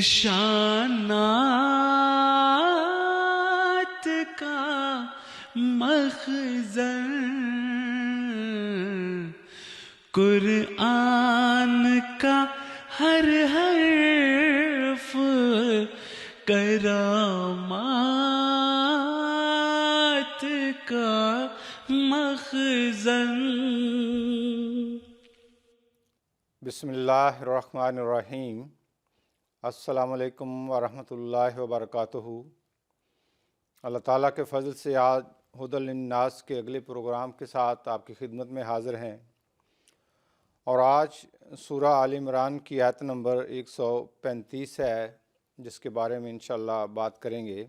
نشانات کا مخزن قرآن کا ہر حرف کرامات کا مخزن۔ بسم اللہ الرحمن الرحیم۔ السلام علیکم ورحمۃ اللہ وبرکاتہ۔ اللہ تعالیٰ کے فضل سے آج ہدی للناس کے اگلے پروگرام کے ساتھ آپ کی خدمت میں حاضر ہیں، اور آج سورہ آل عمران کی آیت نمبر 135 ہے، جس کے بارے میں انشاءاللہ بات کریں گے۔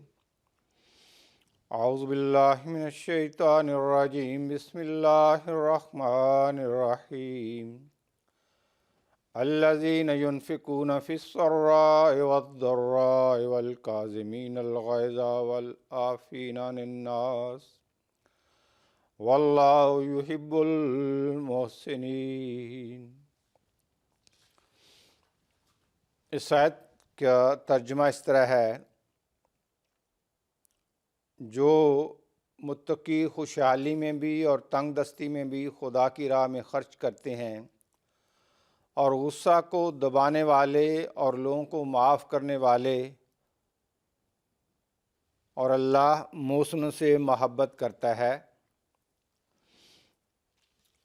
اعوذ باللہ من الشیطان الرجیم، بسم اللہ الرحمن الرحیم۔ الذین ينفقون فی السراء والضراء والکاظمین الغیظ والعافین عن الناس واللہ یحب المحسنین۔ اس آیت کا ترجمہ اس طرح ہے: جو متقی خوشحالی میں بھی اور تنگ دستی میں بھی خدا کی راہ میں خرچ کرتے ہیں، اور غصہ کو دبانے والے اور لوگوں کو معاف کرنے والے، اور اللہ محسنوں سے محبت کرتا ہے۔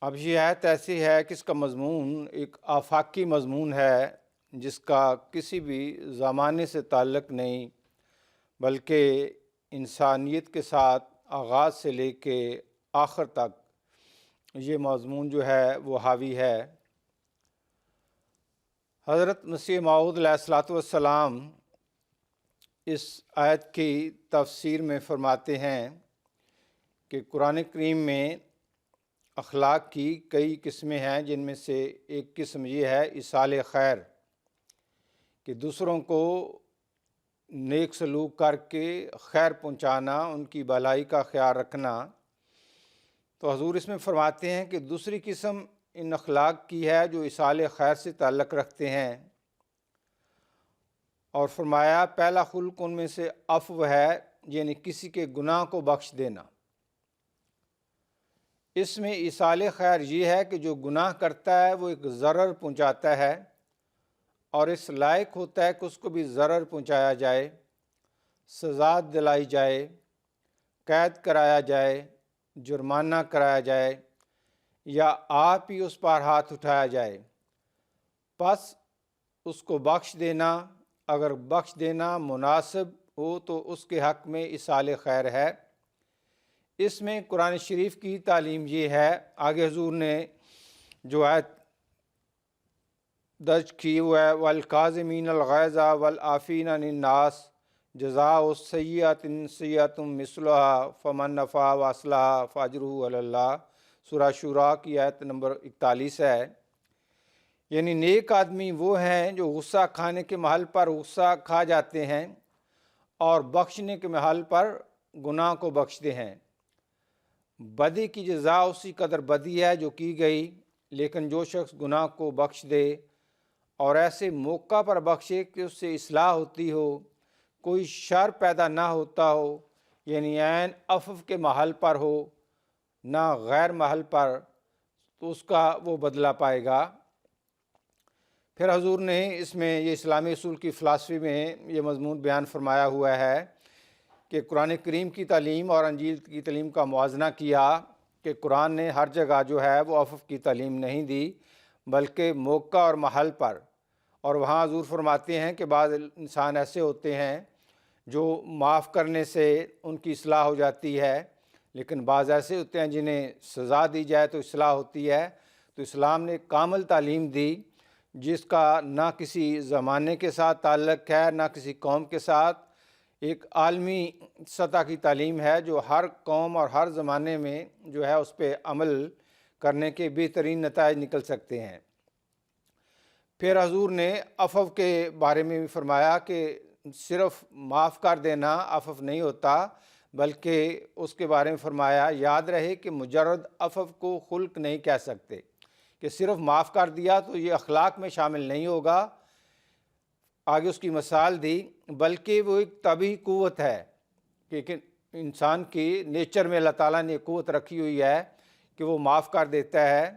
اب یہ آیت ایسی ہے کہ اس کا مضمون ایک آفاقی مضمون ہے، جس کا کسی بھی زمانے سے تعلق نہیں، بلکہ انسانیت کے ساتھ آغاز سے لے کے آخر تک یہ مضمون جو ہے وہ حاوی ہے۔ حضرت مسیح موعود علیہ الصلوۃ والسلام اس آیت کی تفسیر میں فرماتے ہیں کہ قرآن کریم میں اخلاق کی کئی قسمیں ہیں، جن میں سے ایک قسم یہ ہے ایصال خیر، کہ دوسروں کو نیک سلوک کر کے خیر پہنچانا، ان کی بھلائی کا خیال رکھنا۔ تو حضور اس میں فرماتے ہیں کہ دوسری قسم ان اخلاق کی ہے جو ایصال خیر سے تعلق رکھتے ہیں، اور فرمایا پہلا خلق ان میں سے عفو ہے، یعنی کسی کے گناہ کو بخش دینا۔ اس میں ایصال خیر یہ ہے کہ جو گناہ کرتا ہے وہ ایک ضرر پہنچاتا ہے، اور اس لائق ہوتا ہے کہ اس کو بھی ضرر پہنچایا جائے، سزا دلائی جائے، قید کرایا جائے، جرمانہ کرایا جائے، یا آپ ہی اس پر ہاتھ اٹھایا جائے۔ پس اس کو بخش دینا، اگر بخش دینا مناسب ہو تو اس کے حق میں ایصال خیر ہے۔ اس میں قرآن شریف کی تعلیم یہ ہے، آگے حضور نے جو آیت درج کی وہ ہے والکاظمین الغیظ والعافین عن الناس جزاء السیئۃ سیئۃ مثلھا فمن عفا واصلح فاجرہ علی اللہ۔ سورہ شورا کی آیت نمبر 41 ہے۔ یعنی نیک آدمی وہ ہیں جو غصہ کھانے کے محل پر غصہ کھا جاتے ہیں، اور بخشنے کے محل پر گناہ کو بخشتے ہیں۔ بدی کی جزا اسی قدر بدی ہے جو کی گئی، لیکن جو شخص گناہ کو بخش دے اور ایسے موقع پر بخشے کہ اس سے اصلاح ہوتی ہو، کوئی شر پیدا نہ ہوتا ہو، یعنی عین عفو کے محل پر ہو نہ غیر محل پر، تو اس کا وہ بدلہ پائے گا۔ پھر حضور نے اس میں یہ اسلامی اصول کی فلسفی میں یہ مضمون بیان فرمایا ہوا ہے کہ قرآن کریم کی تعلیم اور انجیل کی تعلیم کا موازنہ کیا کہ قرآن نے ہر جگہ جو ہے وہ عفو کی تعلیم نہیں دی، بلکہ موقع اور محل پر۔ اور وہاں حضور فرماتے ہیں کہ بعض انسان ایسے ہوتے ہیں جو معاف کرنے سے ان کی اصلاح ہو جاتی ہے، لیکن بعض ایسے ہوتے ہیں جنہیں سزا دی جائے تو اصلاح ہوتی ہے۔ تو اسلام نے کامل تعلیم دی، جس کا نہ کسی زمانے کے ساتھ تعلق ہے نہ کسی قوم کے ساتھ، ایک عالمی سطح کی تعلیم ہے جو ہر قوم اور ہر زمانے میں جو ہے اس پہ عمل کرنے کے بہترین نتائج نکل سکتے ہیں۔ پھر حضور نے عفو کے بارے میں بھی فرمایا کہ صرف معاف کر دینا عفو نہیں ہوتا، بلکہ اس کے بارے میں فرمایا یاد رہے کہ مجرد عفو کو خلق نہیں کہہ سکتے، کہ صرف معاف کر دیا تو یہ اخلاق میں شامل نہیں ہوگا۔ آگے اس کی مثال دی، بلکہ وہ ایک طبعی قوت ہے کہ انسان کی نیچر میں اللہ تعالیٰ نے ایک قوت رکھی ہوئی ہے کہ وہ معاف کر دیتا ہے،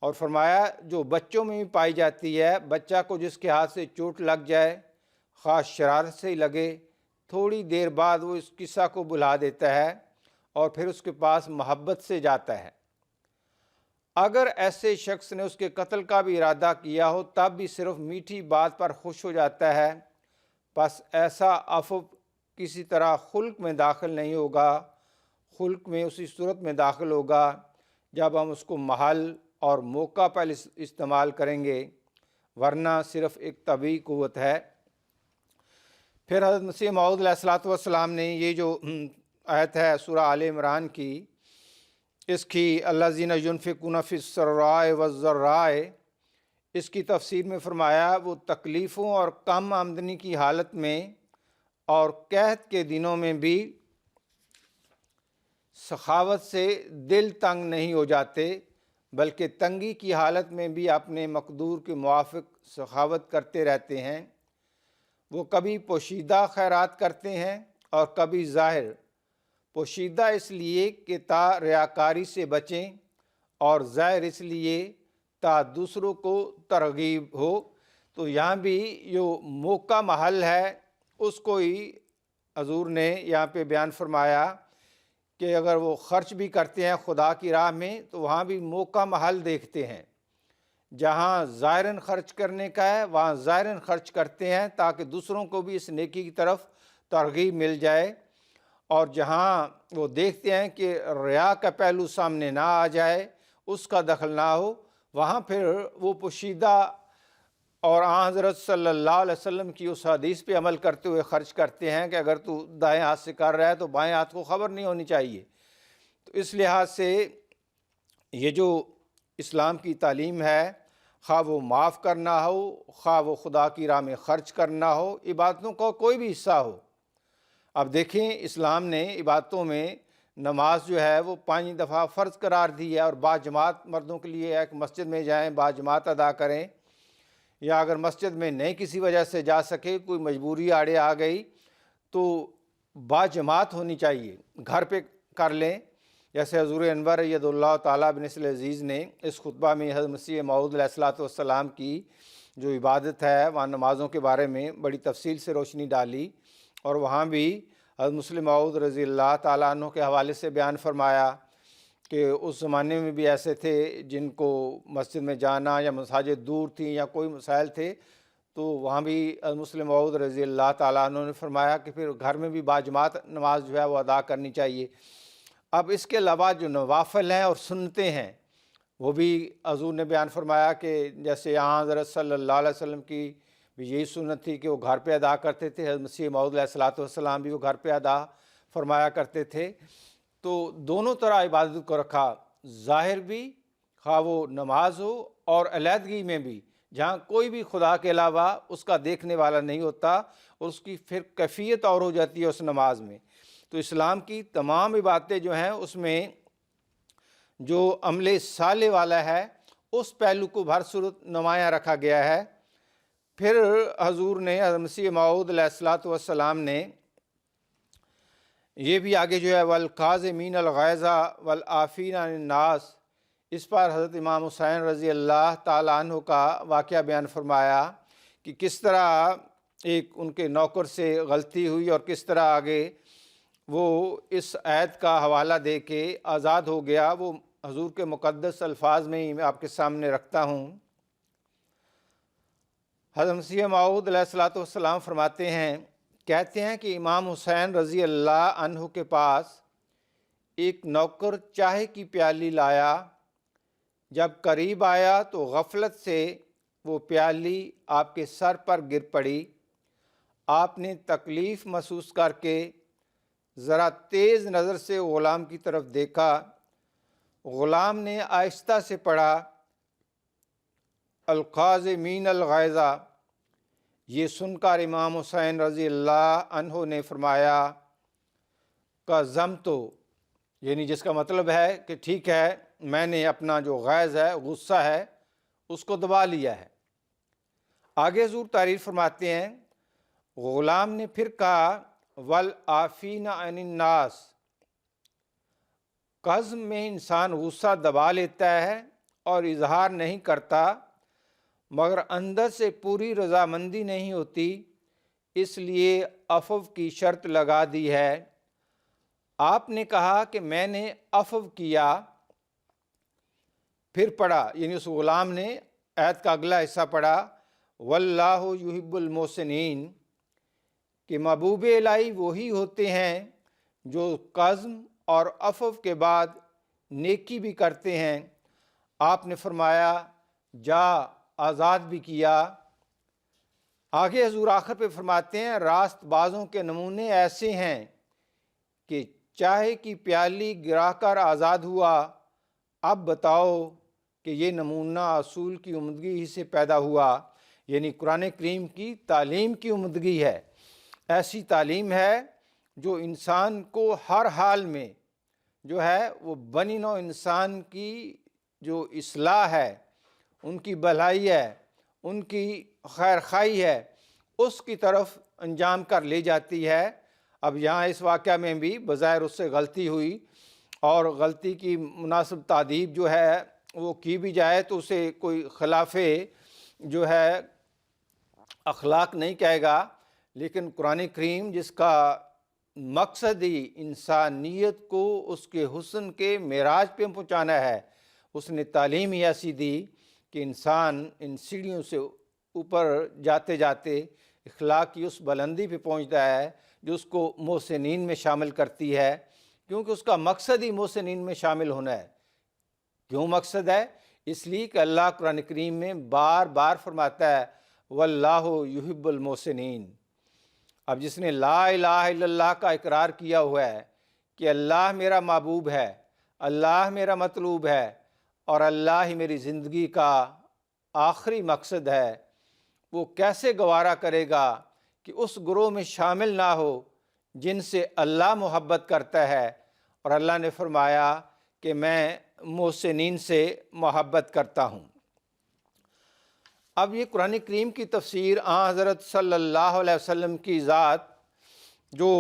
اور فرمایا جو بچوں میں بھی پائی جاتی ہے، بچہ کو جس کے ہاتھ سے چوٹ لگ جائے، خاص شرارت سے ہی لگے، تھوڑی دیر بعد وہ اس قصہ کو بھلا دیتا ہے اور پھر اس کے پاس محبت سے جاتا ہے۔ اگر ایسے شخص نے اس کے قتل کا بھی ارادہ کیا ہو تب بھی صرف میٹھی بات پر خوش ہو جاتا ہے، بس ایسا عفو کسی طرح خلق میں داخل نہیں ہوگا، خلق میں اسی صورت میں داخل ہوگا جب ہم اس کو محل اور موقع پر استعمال کریں گے، ورنہ صرف ایک طبعی قوت ہے۔ پھر حضرت مسیح موعود علیہ السلام نے یہ جو آیت ہے سورہ آل عمران کی، اس کی الذین ینفقون فی السراء والضراء، اس کی تفسیر میں فرمایا وہ تکلیفوں اور کم آمدنی کی حالت میں اور قحط کے دنوں میں بھی سخاوت سے دل تنگ نہیں ہو جاتے، بلکہ تنگی کی حالت میں بھی اپنے مقدور کے موافق سخاوت کرتے رہتے ہیں۔ وہ کبھی پوشیدہ خیرات کرتے ہیں اور کبھی ظاہر، پوشیدہ اس لیے کہ تا ریاکاری سے بچیں، اور ظاہر اس لیے تا دوسروں کو ترغیب ہو۔ تو یہاں بھی جو موقع محل ہے اس کو ہی حضور نے یہاں پہ بیان فرمایا کہ اگر وہ خرچ بھی کرتے ہیں خدا کی راہ میں تو وہاں بھی موقع محل دیکھتے ہیں، جہاں ظاہراً خرچ کرنے کا ہے وہاں ظاہراً خرچ کرتے ہیں تاکہ دوسروں کو بھی اس نیکی کی طرف ترغیب مل جائے، اور جہاں وہ دیکھتے ہیں کہ ریا کا پہلو سامنے نہ آ جائے، اس کا دخل نہ ہو، وہاں پھر وہ پوشیدہ اور حضرت صلی اللہ علیہ وسلم کی اس حدیث پہ عمل کرتے ہوئے خرچ کرتے ہیں کہ اگر تو دائیں ہاتھ سے کر رہا ہے تو بائیں ہاتھ کو خبر نہیں ہونی چاہیے۔ تو اس لحاظ سے یہ جو اسلام کی تعلیم ہے، خواہ وہ معاف کرنا ہو، خواہ وہ خدا کی راہ میں خرچ کرنا ہو، عبادتوں کا کوئی بھی حصہ ہو۔ اب دیکھیں اسلام نے عبادتوں میں نماز جو ہے وہ 5 دفعہ فرض قرار دی ہے، اور باجماعت مردوں کے لیے ہے کہ مسجد میں جائیں باجماعت ادا کریں، یا اگر مسجد میں نہیں کسی وجہ سے جا سکے، کوئی مجبوری آڑے آ گئی تو باجماعت ہونی چاہیے، گھر پہ کر لیں، جیسے حضور انور ید اللہ تعالیٰ بن نصر العزیز نے اس خطبہ میں حضرت مسیح موعود علیہ السلام کی جو عبادت ہے وہاں نمازوں کے بارے میں بڑی تفصیل سے روشنی ڈالی، اور وہاں بھی حضرت مسلم موعود رضی اللہ تعالیٰ عنہ کے حوالے سے بیان فرمایا کہ اس زمانے میں بھی ایسے تھے جن کو مسجد میں جانا یا مساجد دور تھیں یا کوئی مسائل تھے، تو وہاں بھی حضرت مسلم موعود رضی اللہ تعالیٰ عنہ نے فرمایا کہ پھر گھر میں بھی باجماعت نماز جو ہے وہ ادا کرنی چاہیے۔ اب اس کے علاوہ جو نوافل ہیں اور سنتیں ہیں وہ بھی حضور نے بیان فرمایا کہ جیسے یہاں حضرت صلی اللہ علیہ وسلم کی بھی یہی سنت تھی کہ وہ گھر پہ ادا کرتے تھے، حضرت مسیح موعود علیہ السلام بھی وہ گھر پہ ادا فرمایا کرتے تھے۔ تو دونوں طرح عبادت کو رکھا، ظاہر بھی خواہ وہ نماز ہو، اور علیحدگی میں بھی جہاں کوئی بھی خدا کے علاوہ اس کا دیکھنے والا نہیں ہوتا، اور اس کی پھر کیفیت اور ہو جاتی ہے اس نماز میں۔ تو اسلام کی تمام عبادتیں جو ہیں اس میں جو عمل صالح والا ہے اس پہلو کو بھر صورت نمایاں رکھا گیا ہے۔ پھر حضور نے حضرت مسیح موعود علیہ السلام نے یہ بھی آگے جو ہے والکاظمین الغیظ والعافین عن الناس، اس پر حضرت امام حسین رضی اللہ تعالیٰ عنہ کا واقعہ بیان فرمایا کہ کس طرح ایک ان کے نوکر سے غلطی ہوئی اور کس طرح آگے وہ اس آیت کا حوالہ دے کے آزاد ہو گیا۔ وہ حضور کے مقدس الفاظ میں ہی میں آپ کے سامنے رکھتا ہوں۔ حضرت مسیح موعود علیہ السلام فرماتے ہیں، کہتے ہیں کہ امام حسین رضی اللہ عنہ کے پاس ایک نوکر چائے کی پیالی لایا، جب قریب آیا تو غفلت سے وہ پیالی آپ کے سر پر گر پڑی۔ آپ نے تکلیف محسوس کر کے ذرا تیز نظر سے غلام کی طرف دیکھا، غلام نے آہستہ سے پڑھا القاظمین الغیظ۔ یہ سن کر امام حسین رضی اللہ عنہ نے فرمایا قَظَمْتُ، یعنی جس کا مطلب ہے کہ ٹھیک ہے میں نے اپنا جو غیظ ہے غصہ ہے اس کو دبا لیا ہے۔ آگے حضور تعریف فرماتے ہیں، غلام نے پھر کہا والعافین عن الناس، قزم میں انسان غصہ دبا لیتا ہے اور اظہار نہیں کرتا، مگر اندر سے پوری رضامندی نہیں ہوتی، اس لیے عفو کی شرط لگا دی ہے۔ آپ نے کہا کہ میں نے عفو کیا، پھر پڑھا، یعنی اس غلام نے آیت کا اگلا حصہ پڑھا واللہ یحب المحسنین، کہ محبوب الہی وہی ہوتے ہیں جو قزم اور عفو کے بعد نیکی بھی کرتے ہیں۔ آپ نے فرمایا جا، آزاد بھی کیا۔ آگے حضور آخر پہ فرماتے ہیں راست بازوں کے نمونے ایسے ہیں کہ چائے کی پیالی گرا کر آزاد ہوا، اب بتاؤ کہ یہ نمونہ اصول کی عمدگی ہی سے پیدا ہوا، یعنی قرآن کریم کی تعلیم کی عمدگی ہے۔ ایسی تعلیم ہے جو انسان کو ہر حال میں جو ہے وہ بنی نوع انسان کی جو اصلاح ہے، ان کی بھلائی ہے، ان کی خیر خواہی ہے، اس کی طرف انجام کر لے جاتی ہے۔ اب یہاں اس واقعہ میں بھی بظاہر اس سے غلطی ہوئی، اور غلطی کی مناسب تعدیب جو ہے وہ کی بھی جائے تو اسے کوئی خلاف جو ہے اخلاق نہیں کہے گا، لیکن قرآن کریم جس کا مقصد ہی انسانیت کو اس کے حسن کے معراج پہ پہنچانا ہے، اس نے تعلیم ہی ایسی دی کہ انسان ان سیڑھیوں سے اوپر جاتے جاتے اخلاق کی اس بلندی پہ پہنچتا ہے جو اس کو محسنین میں شامل کرتی ہے، کیونکہ اس کا مقصد ہی محسنین میں شامل ہونا ہے۔ کیوں مقصد ہے؟ اس لیے کہ اللہ قرآن کریم میں بار بار فرماتا ہے واللہ یحب المحسنین۔ اب جس نے لا الہ الا اللہ کا اقرار کیا ہوا ہے کہ اللہ میرا محبوب ہے، اللہ میرا مطلوب ہے، اور اللہ ہی میری زندگی کا آخری مقصد ہے، وہ کیسے گوارا کرے گا کہ اس گروہ میں شامل نہ ہو جن سے اللہ محبت کرتا ہے، اور اللہ نے فرمایا کہ میں محسنین سے محبت کرتا ہوں۔ اب یہ قرآن کریم کی تفسیر حضرت صلی اللہ علیہ وسلم کی ذات جو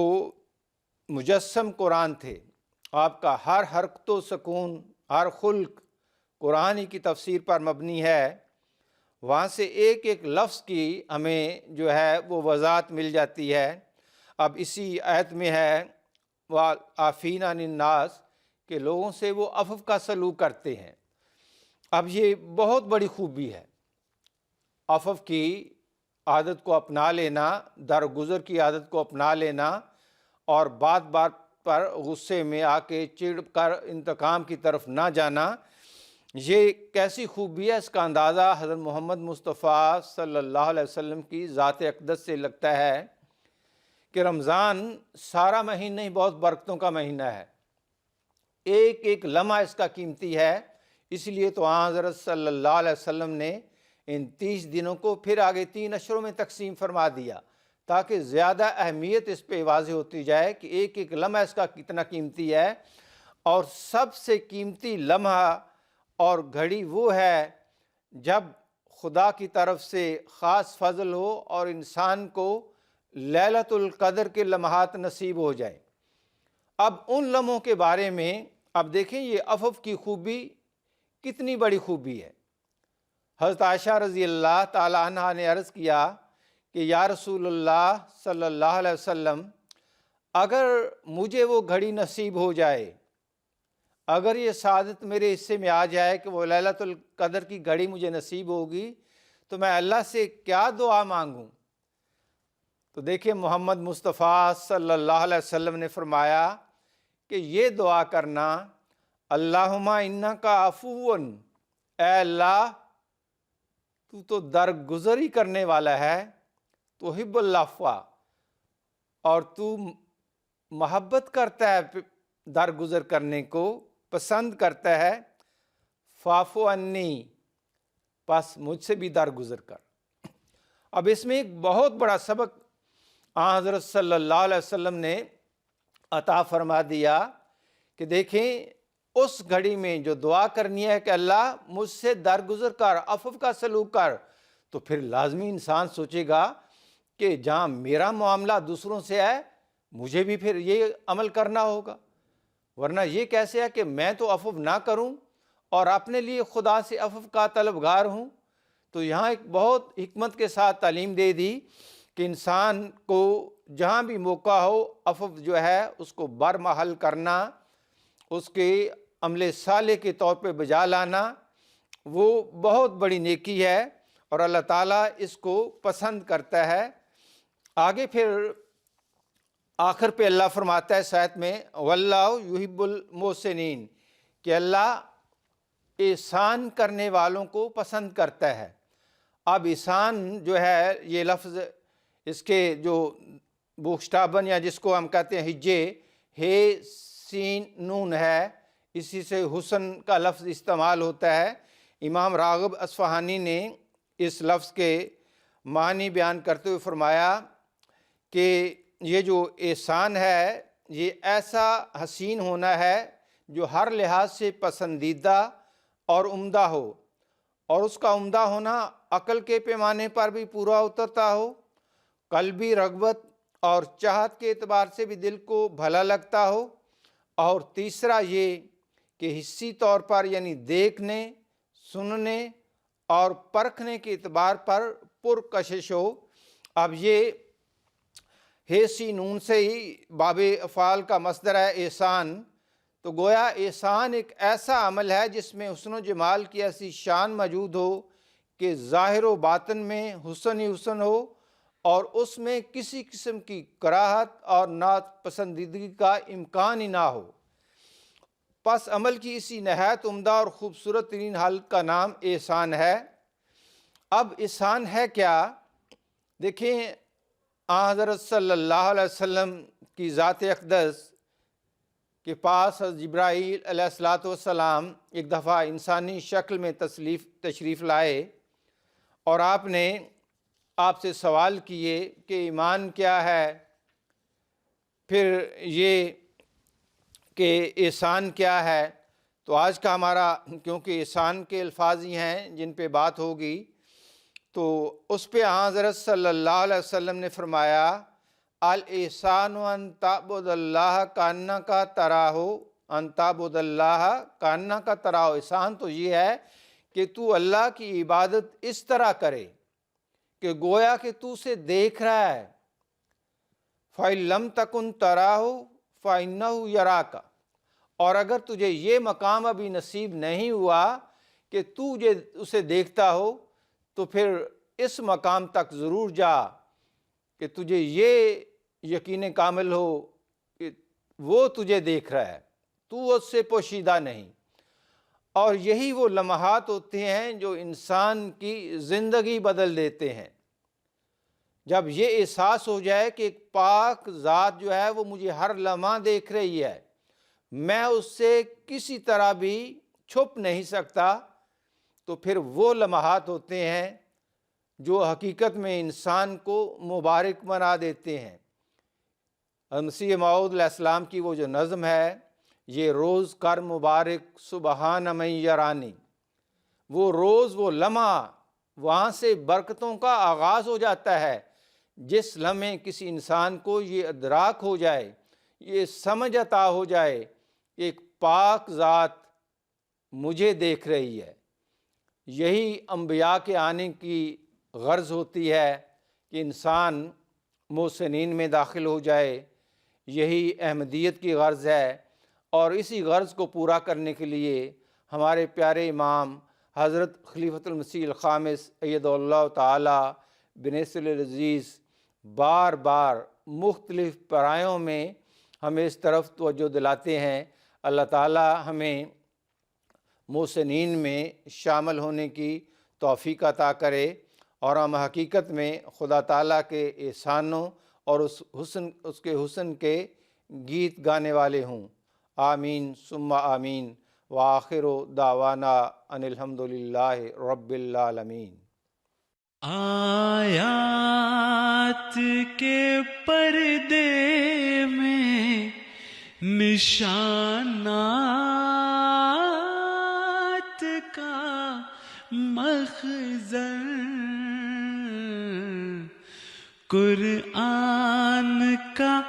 مجسم قرآن تھے، آپ کا ہر حرکت و سکون، ہر خلق قرآن ہی کی تفسیر پر مبنی ہے، وہاں سے ایک ایک لفظ کی ہمیں جو ہے وہ وضاحت مل جاتی ہے۔ اب اسی آیت میں ہے وَعَافِينَ عَنِ النَّاسِ، کہ لوگوں سے وہ عفو کا سلوک کرتے ہیں۔ اب یہ بہت بڑی خوبی ہے، عفو کی عادت کو اپنا لینا، درگزر کی عادت کو اپنا لینا، اور بات بات پر غصے میں آ کے چڑ کر انتقام کی طرف نہ جانا، یہ کیسی خوبی ہے، اس کا اندازہ حضرت محمد مصطفیٰ صلی اللہ علیہ وسلم کی ذات اقدس سے لگتا ہے کہ رمضان سارا مہینہ ہی بہت برکتوں کا مہینہ ہے، ایک ایک لمحہ اس کا قیمتی ہے۔ اس لیے تو حضرت صلی اللہ علیہ وسلم نے ان 30 دنوں کو پھر آگے 3 اشروں میں تقسیم فرما دیا، تاکہ زیادہ اہمیت اس پہ واضح ہوتی جائے کہ ایک ایک لمحہ اس کا کتنا قیمتی ہے۔ اور سب سے قیمتی لمحہ اور گھڑی وہ ہے جب خدا کی طرف سے خاص فضل ہو اور انسان کو لیلۃ القدر کے لمحات نصیب ہو جائے۔ اب ان لمحوں کے بارے میں اب دیکھیں یہ عفو کی خوبی کتنی بڑی خوبی ہے۔ حضرت عائشہ رضی اللہ تعالی عنہا نے عرض کیا کہ یا رسول اللہ صلی اللہ علیہ وسلم، اگر مجھے وہ گھڑی نصیب ہو جائے، اگر یہ سعادت میرے حصے میں آ جائے کہ وہ لیلۃ القدر کی گھڑی مجھے نصیب ہوگی، تو میں اللہ سے کیا دعا مانگوں؟ تو دیکھیں محمد مصطفیٰ صلی اللہ علیہ وسلم نے فرمایا کہ یہ دعا کرنا اللہم انکا عفو، اے اللہ تو درگزری کرنے والا ہے، تو تحب العفو، اور تو محبت کرتا ہے درگزر کرنے کو، پسند کرتا ہے، فاعف عنی، پس مجھ سے بھی درگزر کر۔ اب اس میں ایک بہت بڑا سبق حضرت صلی اللہ علیہ وسلم نے عطا فرما دیا کہ دیکھیں اس گھڑی میں جو دعا کرنی ہے کہ اللہ مجھ سے درگزر کر، عفو کا سلوک کر، تو پھر لازمی انسان سوچے گا کہ جہاں میرا معاملہ دوسروں سے ہے مجھے بھی پھر یہ عمل کرنا ہوگا، ورنہ یہ کیسے ہے کہ میں تو عفو نہ کروں اور اپنے لیے خدا سے عفو کا طلبگار ہوں۔ تو یہاں ایک بہت حکمت کے ساتھ تعلیم دے دی کہ انسان کو جہاں بھی موقع ہو عفو جو ہے اس کو برمحل کرنا، اس کے عمل صالح کے طور پہ بجا لانا، وہ بہت بڑی نیکی ہے اور اللہ تعالیٰ اس کو پسند کرتا ہے۔ آگے پھر آخر پہ اللہ فرماتا ہے ساتھ میں واللہ یحب المحسنین، کہ اللہ احسان کرنے والوں کو پسند کرتا ہے۔ اب احسان جو ہے یہ لفظ اس کے جو بوکسٹابن یا جس کو ہم کہتے ہیں ہجے ہے سین نون ہے، اسی سے حسن کا لفظ استعمال ہوتا ہے۔ امام راغب اصفہانی نے اس لفظ کے معنی بیان کرتے ہوئے فرمایا کہ یہ جو احسان ہے یہ ایسا حسین ہونا ہے جو ہر لحاظ سے پسندیدہ اور عمدہ ہو، اور اس کا عمدہ ہونا عقل کے پیمانے پر بھی پورا اترتا ہو، قلبی رغبت اور چاہت کے اعتبار سے بھی دل کو بھلا لگتا ہو، اور تیسرا یہ کہ حسی طور پر یعنی دیکھنے، سننے اور پرکھنے کے اعتبار پر پرکشش ہو۔ اب یہ ہے نون سے ہی باب افعال کا مصدر ہے احسان، تو گویا احسان ایک ایسا عمل ہے جس میں حسن و جمال کی ایسی شان موجود ہو کہ ظاہر و باطن میں حسن ہی حسن ہو اور اس میں کسی قسم کی کراہت اور ناپسندیدگی کا امکان ہی نہ ہو۔ پس عمل کی اسی نہایت عمدہ اور خوبصورت ترین حالت کا نام احسان ہے۔ اب احسان ہے کیا؟ دیکھیں حضرت صلی اللہ علیہ وسلم کی ذات اقدس کے پاس حضرت جبرائیل علیہ السلام ایک دفعہ انسانی شکل میں تشریف لائے اور آپ سے سوال کیے کہ ایمان کیا ہے، پھر یہ کہ احسان کیا ہے۔ تو آج کا ہمارا کیونکہ احسان کے الفاظ ہی ہیں جن پہ بات ہوگی، تو اس پہ حضرت صلی اللہ علیہ وسلم نے فرمایا الاحسان ان تعبد اللہ کانک تراہ، ان تعبد اللہ کانک تراہ۔ احسان تو یہ ہے کہ تو اللہ کی عبادت اس طرح کرے کہ گویا کہ تو اسے دیکھ رہا ہے۔ فَإِن لَمْ تَكُنْ تَرَاهُ فَإِنَّهُ يَرَاكَ، اور اگر تجھے یہ مقام ابھی نصیب نہیں ہوا کہ تو اسے دیکھتا ہو تو پھر اس مقام تک ضرور جا کہ تجھے یہ یقین کامل ہو کہ وہ تجھے دیکھ رہا ہے، تو اس سے پوشیدہ نہیں۔ اور یہی وہ لمحات ہوتے ہیں جو انسان کی زندگی بدل دیتے ہیں۔ جب یہ احساس ہو جائے کہ ایک پاک ذات جو ہے وہ مجھے ہر لمحہ دیکھ رہی ہے، میں اس سے کسی طرح بھی چھپ نہیں سکتا، تو پھر وہ لمحات ہوتے ہیں جو حقیقت میں انسان کو مبارک بنا دیتے ہیں۔ مسیح موعود علیہ السلام کی وہ جو نظم ہے، یہ روز کر مبارک سبحان من یرانی، وہ روز وہ لمحہ وہاں سے برکتوں کا آغاز ہو جاتا ہے جس لمحے کسی انسان کو یہ ادراک ہو جائے، یہ سمجھ عطا ہو جائے، ایک پاک ذات مجھے دیکھ رہی ہے۔ یہی انبیاء کے آنے کی غرض ہوتی ہے کہ انسان محسنین میں داخل ہو جائے، یہی احمدیت کی غرض ہے، اور اسی غرض کو پورا کرنے کے لیے ہمارے پیارے امام حضرت خلیفۃ المسیح الخامس اید اللہ تعالی بنصر العزیز بار بار مختلف پرایوں میں ہمیں اس طرف توجہ دلاتے ہیں۔ اللہ تعالی ہمیں محسنین میں شامل ہونے کی توفیق عطا کرے اور ہم حقیقت میں خدا تعالیٰ کے احسانوں اور اس کے حسن کے گیت گانے والے ہوں۔ آمین ثم آمین، وآخر دعوانا ان الحمدللہ رب العالمین۔ آیات کے پردے میں نشانات کا مخزن قرآن کا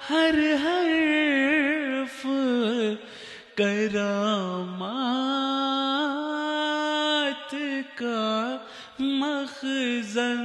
ہر حرف کرامات کا مخزن